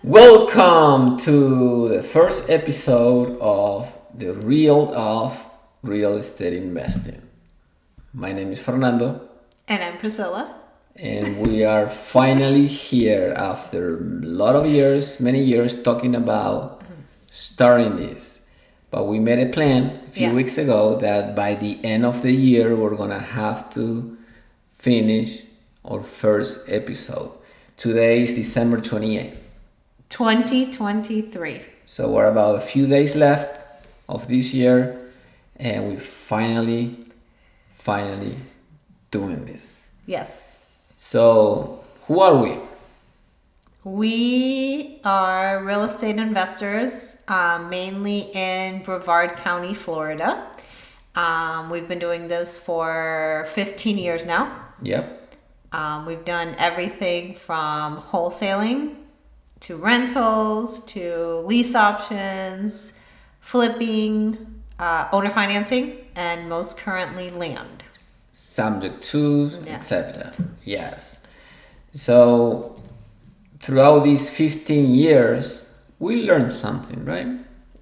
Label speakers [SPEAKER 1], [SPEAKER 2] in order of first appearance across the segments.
[SPEAKER 1] Welcome to the first episode of the Real of Real Estate Investing. My name is Fernando.
[SPEAKER 2] And I'm Priscilla.
[SPEAKER 1] And we are finally here after a lot of years, many years, talking about starting this. But we made a plan a few weeks ago that by the end of the year, we're going to have to finish our first episode. Today is December 28th.
[SPEAKER 2] 2023.
[SPEAKER 1] So we're about a few days left of this year, and we finally doing this.
[SPEAKER 2] Yes.
[SPEAKER 1] So who are we?
[SPEAKER 2] We are real estate investors, mainly in Brevard County, Florida. We've been doing this for 15 years now.
[SPEAKER 1] Yep.
[SPEAKER 2] We've done everything from wholesaling to rentals, to lease options, flipping, owner financing, and most currently land.
[SPEAKER 1] Subject to, etc. Yes. So throughout these 15 years, we learned something, right?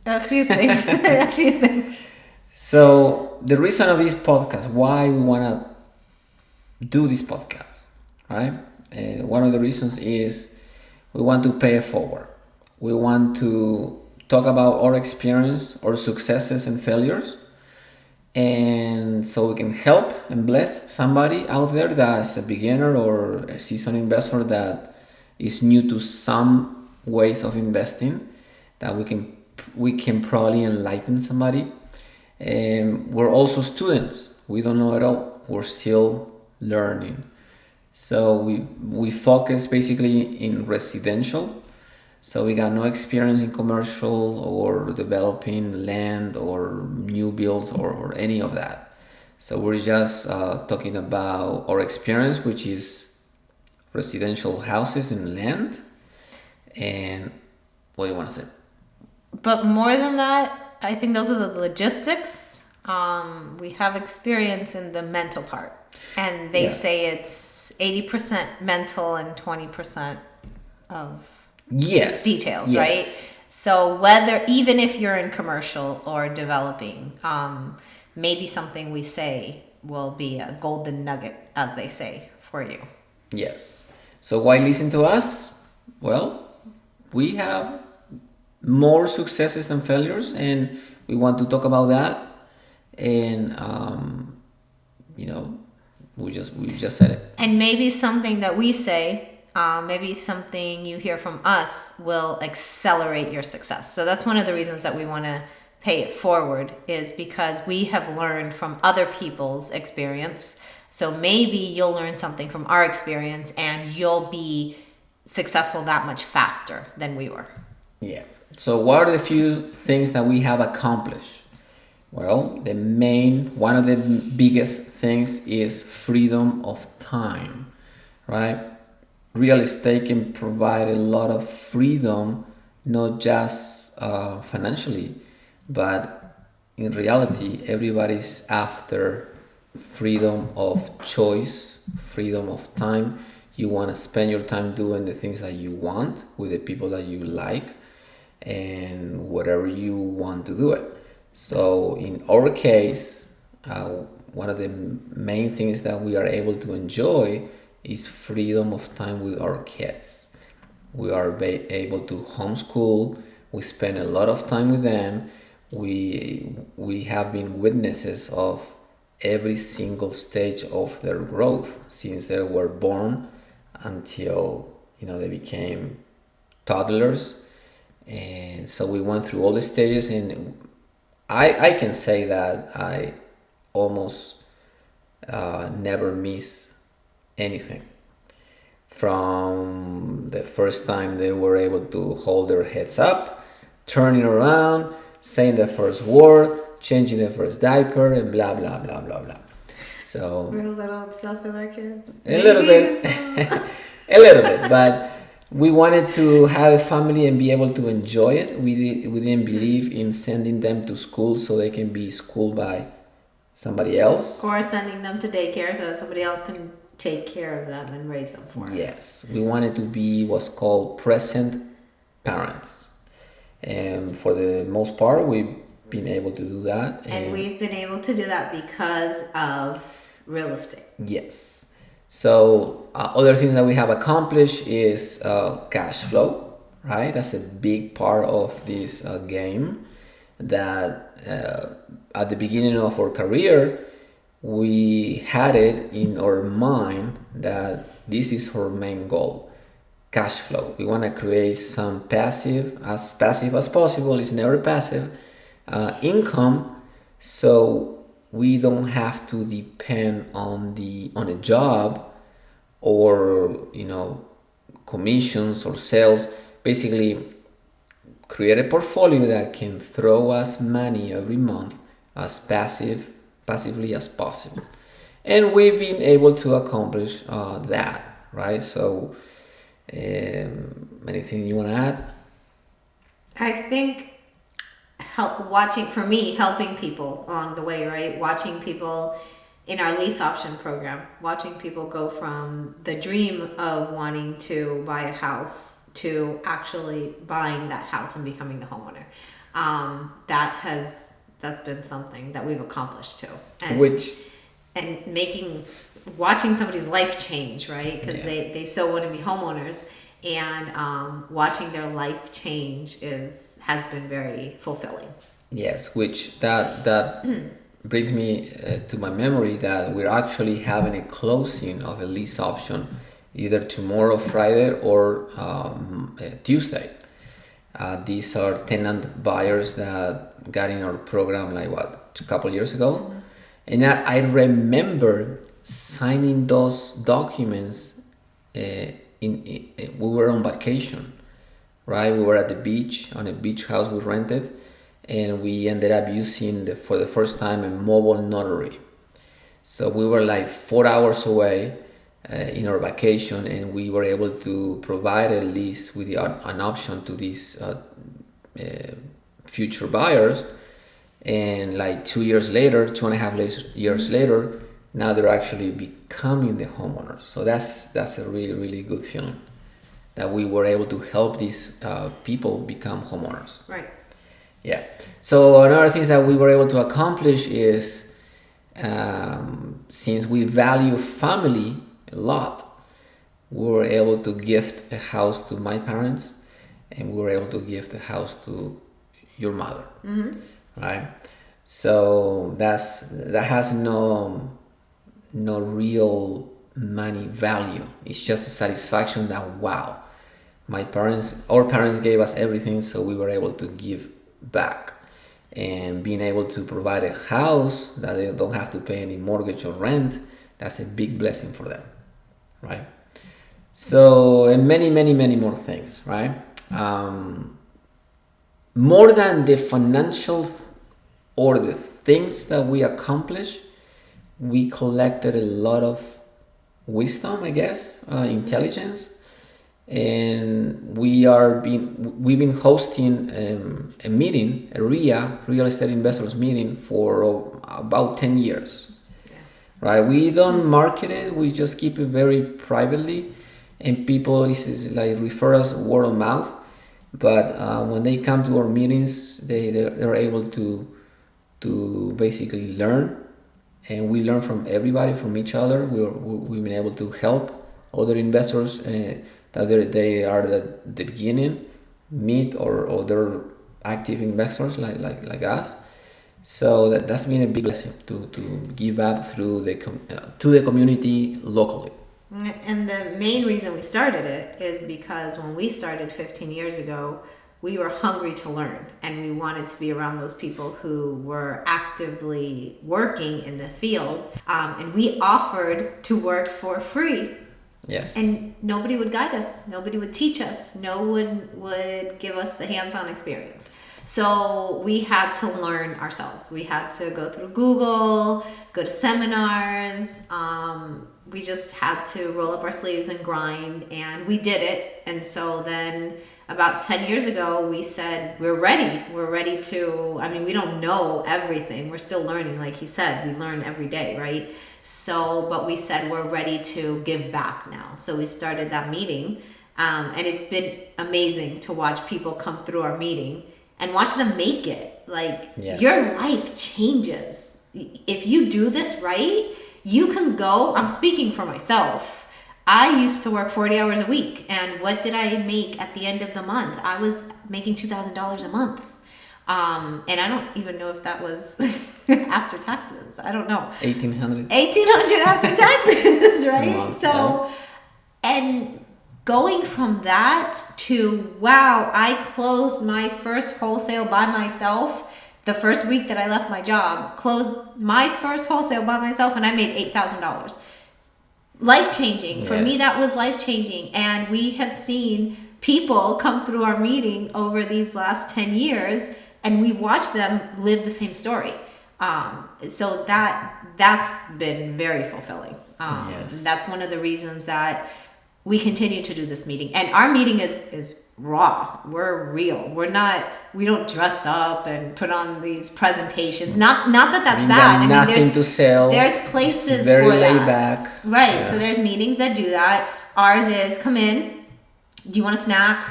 [SPEAKER 2] A few things.
[SPEAKER 1] So the reason of this podcast, why we want to do this podcast, right? One of the reasons is we want to pay it forward. We want to talk about our experience, our successes and failures. And so we can help and bless somebody out there that's a beginner or a seasoned investor that is new to some ways of investing, that we can probably enlighten somebody. And we're also students. We don't know it all. We're still learning. So we focus basically in residential. So we got no experience in commercial or developing land or new builds or any of that. So we're just talking about our experience, which is residential houses and land. And what do you want to say?
[SPEAKER 2] But more than that, I think those are the logistics. We have experience in the mental part. And they say it's 80% mental and 20% of details, right? So even if you're in commercial or developing, maybe something we say will be a golden nugget, as they say, for you.
[SPEAKER 1] Yes. So why listen to us? Well, we have more successes than failures, and we want to talk about that. And we just said it.
[SPEAKER 2] And maybe something that we say, maybe something you hear from us will accelerate your success. So that's one of the reasons that we want to pay it forward, is because we have learned from other people's experience. So maybe you'll learn something from our experience and you'll be successful that much faster than we were.
[SPEAKER 1] Yeah. So what are the few things that we have accomplished? Well, one of the biggest things is freedom of time, right? Real estate can provide a lot of freedom, not just financially, but in reality, everybody's after freedom of choice, freedom of time. You want to spend your time doing the things that you want with the people that you like and whatever you want to do it. So in our case, one of the main things that we are able to enjoy is freedom of time with our kids. We are able to homeschool. We spend a lot of time with them. We have been witnesses of every single stage of their growth since they were born until they became toddlers. And so we went through all the stages, and I can say that I almost never miss anything. From the first time they were able to hold their heads up, turning around, saying the first word, changing the first diaper, and blah, blah, blah, blah, blah. So
[SPEAKER 2] we're a little obsessed with our kids.
[SPEAKER 1] A little bit, but we wanted to have a family and be able to enjoy it. We didn't believe in sending them to school so they can be schooled by somebody else.
[SPEAKER 2] Or sending them to daycare so that somebody else can take care of them and raise them for us.
[SPEAKER 1] Yes, we wanted to be what's called present parents. And for the most part, we've been able to do that.
[SPEAKER 2] And we've been able to do that because of real estate.
[SPEAKER 1] Yes. So other things that we have accomplished is cash flow, right? That's a big part of this game. That at the beginning of our career, we had it in our mind that this is our main goal: cash flow. We want to create some passive as possible. It's never passive income, so we don't have to depend on a job or commissions or sales. Basically, create a portfolio that can throw us money every month as passively as possible, and we've been able to accomplish that, right? So anything you want to add?
[SPEAKER 2] I think helping people along the way, right? Watching people in our lease option program, watching people go from the dream of wanting to buy a house to actually buying that house and becoming the homeowner. That's been something that we've accomplished too. And watching somebody's life change, right? Because they so want to be homeowners, and watching their life change has been very fulfilling.
[SPEAKER 1] Yes, which that brings me to my memory that we're actually having a closing of a lease option either tomorrow, Friday, or Tuesday. These are tenant buyers that got in our program a couple years ago. And I remember signing those documents. We were on vacation, right? We were at the beach, on a beach house we rented, and we ended up using for the first time a mobile notary. So we were 4 hours away in our vacation, and we were able to provide a lease with an option to these future buyers. And 2 years later, 2.5 years later, now they're actually becoming the homeowners. So that's a really, really good feeling that we were able to help these people become homeowners.
[SPEAKER 2] Right.
[SPEAKER 1] Yeah. So another thing that we were able to accomplish is since we value family a lot, we were able to gift a house to my parents, and we were able to gift a house to your mother.
[SPEAKER 2] Mm-hmm.
[SPEAKER 1] Right? So that has no real money value. It's just a satisfaction that wow, our parents gave us everything, so we were able to give back. And being able to provide a house that they don't have to pay any mortgage or rent, that's a big blessing for them, right? So, and many, many, many more things, right? More than the financial or the things that we accomplish, we collected a lot of wisdom, I guess, intelligence, and we've been hosting a meeting, a RIA, Real Estate Investors meeting, for about 10 years. Yeah. Right? We don't market it; we just keep it very privately, and people refer us word of mouth. But when they come to our meetings, they're able to basically learn, and we learn from everybody, from each other. We've been able to help other investors that they are at the beginning, meet or other active investors like us. So that's been a big blessing to give back through to the community locally.
[SPEAKER 2] And the main reason we started it is because when we started 15 years ago, we were hungry to learn, and we wanted to be around those people who were actively working in the field. And we offered to work for free.
[SPEAKER 1] Yes.
[SPEAKER 2] And nobody would guide us. Nobody would teach us. No one would give us the hands-on experience. So we had to learn ourselves. We had to go through Google, go to seminars. We just had to roll up our sleeves and grind, and we did it. And so then about 10 years ago, we said, we're ready. We're ready to, we don't know everything. We're still learning. Like he said, we learn every day, right? So, but we said we're ready to give back now. So we started that meeting And it's been amazing to watch people come through our meeting and watch them make it. Like,
[SPEAKER 1] Yes.
[SPEAKER 2] your life changes. If you do this right, you can go, I'm speaking for myself. I used to work 40 hours a week. And what did I make at the end of the month? I was making $2,000 a month. And I don't even know if that was after taxes. I don't know.
[SPEAKER 1] 1,800.
[SPEAKER 2] 1,800 after taxes, right?
[SPEAKER 1] Month,
[SPEAKER 2] So, and going from that to, wow, I closed my first wholesale by myself the first week that I left my job, closed my first wholesale by myself, and I made $8,000. Life-changing. For me,
[SPEAKER 1] Yes.
[SPEAKER 2] that was life-changing. And we have seen people come through our meeting over these last 10 years, and we've watched them live the same story. So that's been very fulfilling.
[SPEAKER 1] Yes.
[SPEAKER 2] That's one of the reasons that we continue to do this meeting. And our meeting is raw. We're real. We don't dress up and put on these presentations. Not that that's bad.
[SPEAKER 1] Nothing to sell.
[SPEAKER 2] There's places
[SPEAKER 1] Very
[SPEAKER 2] for
[SPEAKER 1] laid
[SPEAKER 2] that.
[SPEAKER 1] back.
[SPEAKER 2] Right.
[SPEAKER 1] Yeah.
[SPEAKER 2] So there's meetings that do that. Ours is come in. Do you want a snack?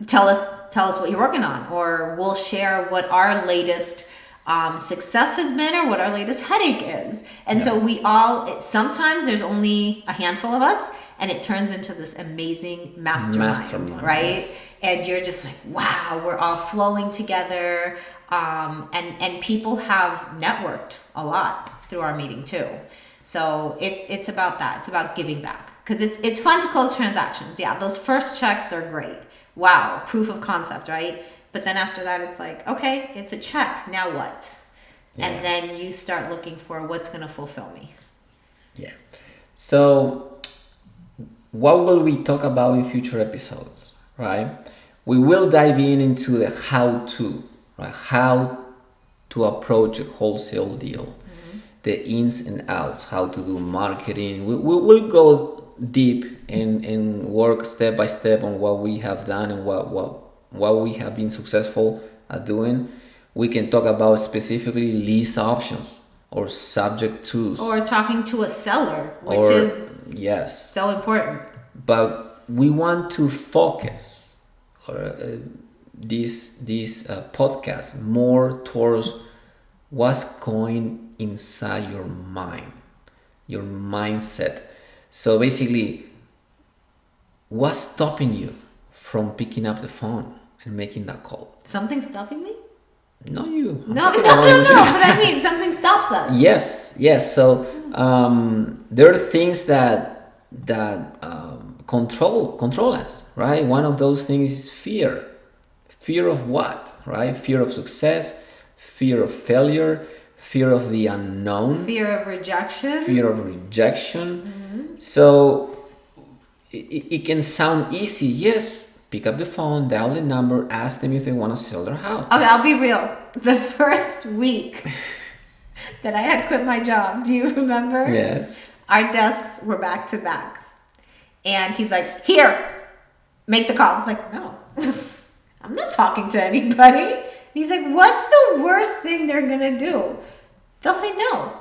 [SPEAKER 2] Tell us what you're working on, or we'll share what our latest success has been or what our latest headache is. And so sometimes there's only a handful of us, and it turns into this amazing mastermind. Right?
[SPEAKER 1] Yes.
[SPEAKER 2] And you're just like, wow, we're all flowing together. And people have networked a lot through our meeting too. So it's about that. It's about giving back, because it's fun to close transactions. Yeah, those first checks are great. Wow, proof of concept, right? But then after that, it's like, okay, it's a check. Now what?
[SPEAKER 1] Yeah.
[SPEAKER 2] And then you start looking for what's going to fulfill me.
[SPEAKER 1] Yeah. So, what will we talk about in future episodes, right? We will dive into the how-to, right? How to approach a wholesale deal, the ins and outs, how to do marketing. We'll go deep and work step by step on what we have done and what we have been successful at doing. We can talk about specifically lease options or subject tos.
[SPEAKER 2] Or talking to a seller, which is
[SPEAKER 1] yes.
[SPEAKER 2] so important.
[SPEAKER 1] But we want to focus this podcast more towards what's going inside your mind, your mindset. So basically, what's stopping you from picking up the phone and making that call?
[SPEAKER 2] Something stopping me?
[SPEAKER 1] No, you.
[SPEAKER 2] No. But I mean, something stops us.
[SPEAKER 1] Yes. So there are things that control us, right? One of those things is fear. Fear of what, right? Fear of success, fear of failure, fear of the unknown,
[SPEAKER 2] Fear of rejection.
[SPEAKER 1] So it can sound easy. Yes, pick up the phone, dial the number, ask them if they want to sell their house.
[SPEAKER 2] Okay, I'll be real. The first week that I had quit my job, do you remember?
[SPEAKER 1] Yes.
[SPEAKER 2] Our desks were back to back. And he's like, here, make the call. I was like, no, I'm not talking to anybody. And he's like, what's the worst thing they're going to do? They'll say no.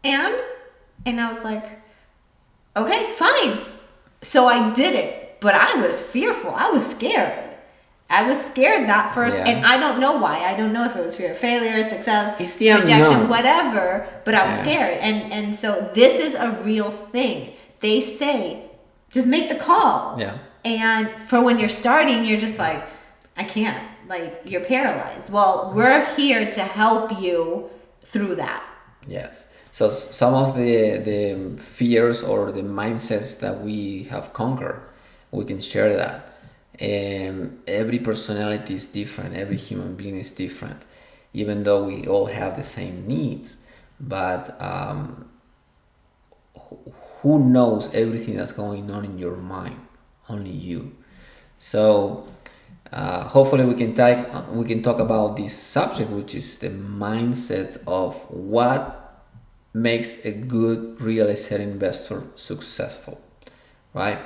[SPEAKER 2] And I was like, okay, fine. So I did it, but I was fearful. I was scared. I was scared that first,
[SPEAKER 1] Yeah.
[SPEAKER 2] and I don't know why. I don't know if it was fear of failure, success,
[SPEAKER 1] It's the
[SPEAKER 2] rejection,
[SPEAKER 1] unknown.
[SPEAKER 2] whatever, but I was
[SPEAKER 1] Yeah.
[SPEAKER 2] scared. And so this is a real thing. They say, just make the call.
[SPEAKER 1] Yeah.
[SPEAKER 2] And for when you're starting, you're just like, I can't. Like, you're paralyzed. Well, we're here to help you through that.
[SPEAKER 1] Yes. So some of the fears or the mindsets that we have conquered, we can share that. Every personality is different. Every human being is different, even though we all have the same needs. But who knows everything that's going on in your mind? Only you. So hopefully we can talk about this subject, which is the mindset of what makes a good real estate investor successful, right?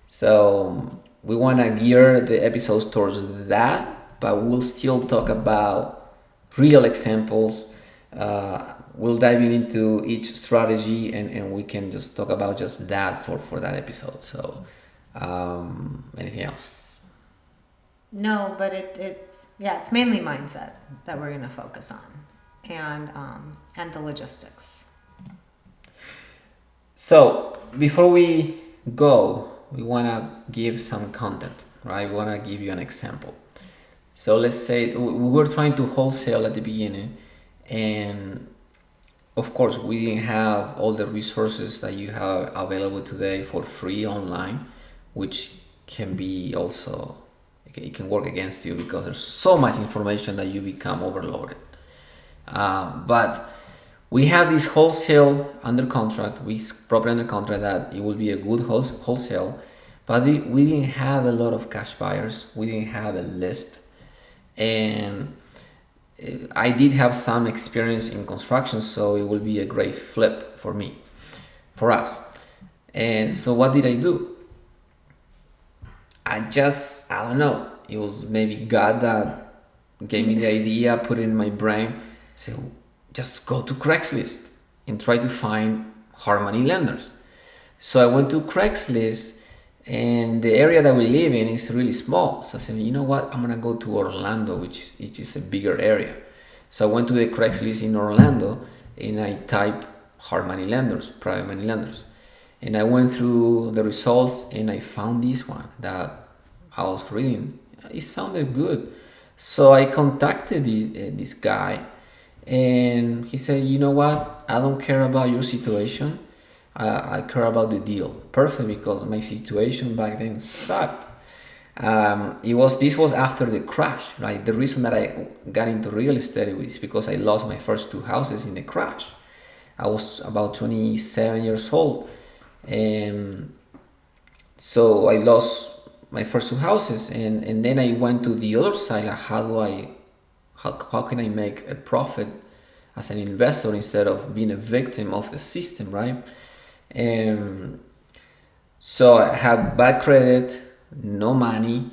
[SPEAKER 1] So we want to gear the episodes towards that, but we'll still talk about real examples. We'll dive into each strategy and we can just talk about just that for that episode. So Anything else?
[SPEAKER 2] No, but it's mainly mindset that we're gonna focus on, and the logistics.
[SPEAKER 1] So before we go, we want to give some content, right? We want to give you an example. So let's say we were trying to wholesale at the beginning, and of course we didn't have all the resources that you have available today for free online, which can be also, it can work against you because there's so much information that you become overloaded. But we have this wholesale under contract, we properly under contract that it will be a good wholesale, but we didn't have a lot of cash buyers, we didn't have a list, and I did have some experience in construction, so it will be a great flip for me, for us. And so what did I do? I don't know, it was maybe God that gave me the idea, put it in my brain, say, just go to Craigslist and try to find hard money lenders. So I went to Craigslist, and the area that we live in is really small. So I said, you know what, I'm gonna go to Orlando, which is a bigger area. So I went to the Craigslist in Orlando and I typed hard money lenders, private money lenders. And I went through the results and I found this one that I was reading. It sounded good. So I contacted this guy, and he said, you know what, I don't care about your situation. I care about the deal. Perfect, because my situation back then sucked. This was after the crash, right? The reason that I got into real estate was because I lost my first two houses in the crash. I was about 27 years old, and so I lost my first two houses, and then I went to the other side. Like, how can I make a profit as an investor instead of being a victim of the system, right? And so I have bad credit, no money,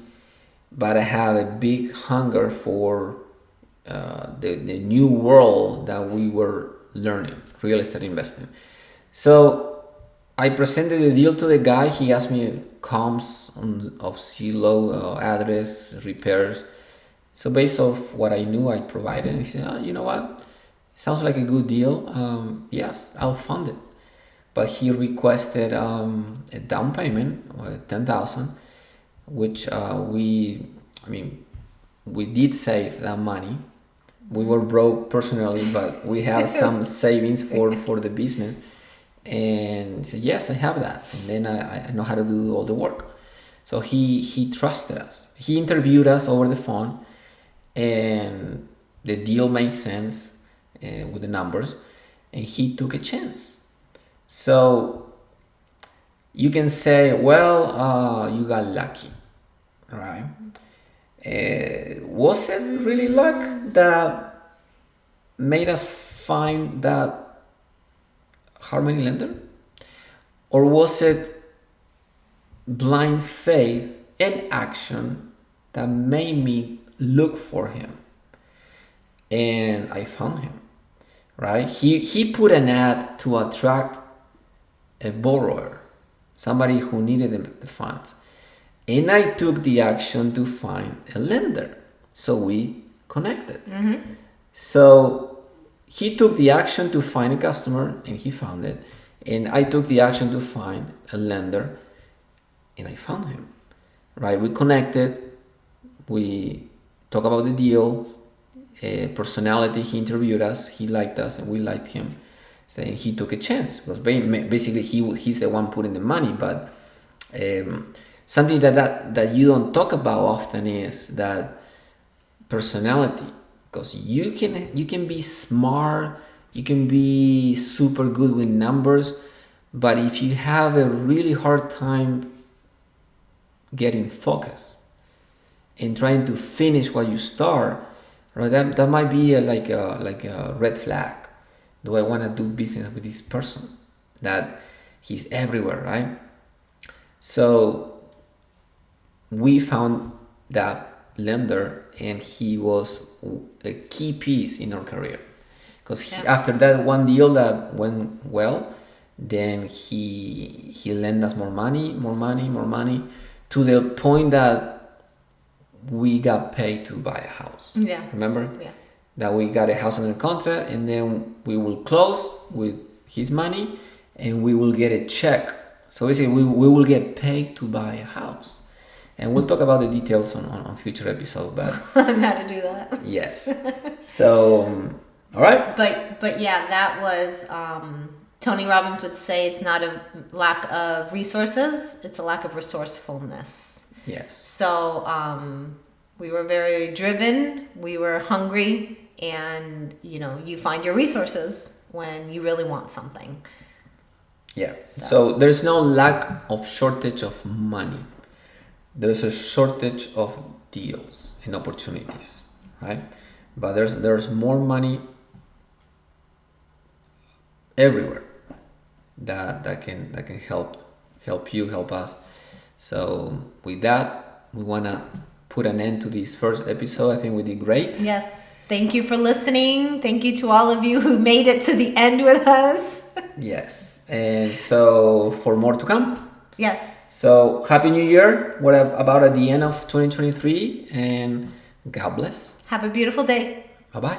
[SPEAKER 1] but I have a big hunger for the new world that we were learning, real estate investing. So I presented the deal to the guy. He asked me comps of Zillow, address, repairs. So based off what I knew, I provided. And he said, oh, you know what? Sounds like a good deal. Yes, I'll fund it. But he requested a down payment of 10,000, which we did save that money. We were broke personally, but we have some savings for the business. And he said, yes, I have that. And then I know how to do all the work. So he trusted us. He interviewed us over the phone, and the deal made sense with the numbers, and he took a chance. So you can say, well, you got lucky, right? Was it really luck that made us find that hard money lender? Or was it blind faith and action that made me look for him? And I found him, right? He put an ad to attract a borrower, somebody who needed the funds. And I took the action to find a lender. So we connected. Mm-hmm. So he took the action to find a customer, and he found it. And I took the action to find a lender, and I found him, right? We connected. We talked about the deal, personality. He interviewed us. He liked us, and we liked him. Saying he took a chance, because basically he's the one putting the money. But something that you don't talk about often is that personality, because you can be smart, you can be super good with numbers, but if you have a really hard time getting focused and trying to finish what you start, right, that might be like a red flag. Do I want to do business with this person that he's everywhere, right? So we found that lender, and he was a key piece in our career, because after that one deal that went well, then he lend us more money, to the point that we got paid to buy a house.
[SPEAKER 2] Yeah.
[SPEAKER 1] Remember?
[SPEAKER 2] Yeah.
[SPEAKER 1] That we got a house under contract, and then we will close with his money, and we will get a check. So basically, we will get paid to buy a house. And we'll talk about the details on future episodes, but
[SPEAKER 2] On how to do that.
[SPEAKER 1] yes. So, all right.
[SPEAKER 2] But yeah, that was Tony Robbins would say it's not a lack of resources, it's a lack of resourcefulness.
[SPEAKER 1] Yes.
[SPEAKER 2] So we were very driven, we were hungry, and you find your resources when you really want something.
[SPEAKER 1] Yeah. So there's no lack of shortage of money. There's a shortage of deals and opportunities, right? But there's more money everywhere that can help you, help us. So with that, we wanna put an end to this first episode. I think we did great.
[SPEAKER 2] Yes. Thank you for listening. Thank you to all of you who made it to the end with us.
[SPEAKER 1] Yes. And so for more to come.
[SPEAKER 2] Yes.
[SPEAKER 1] So Happy New Year. What about at the end of 2023, and God bless.
[SPEAKER 2] Have a beautiful day.
[SPEAKER 1] Bye bye.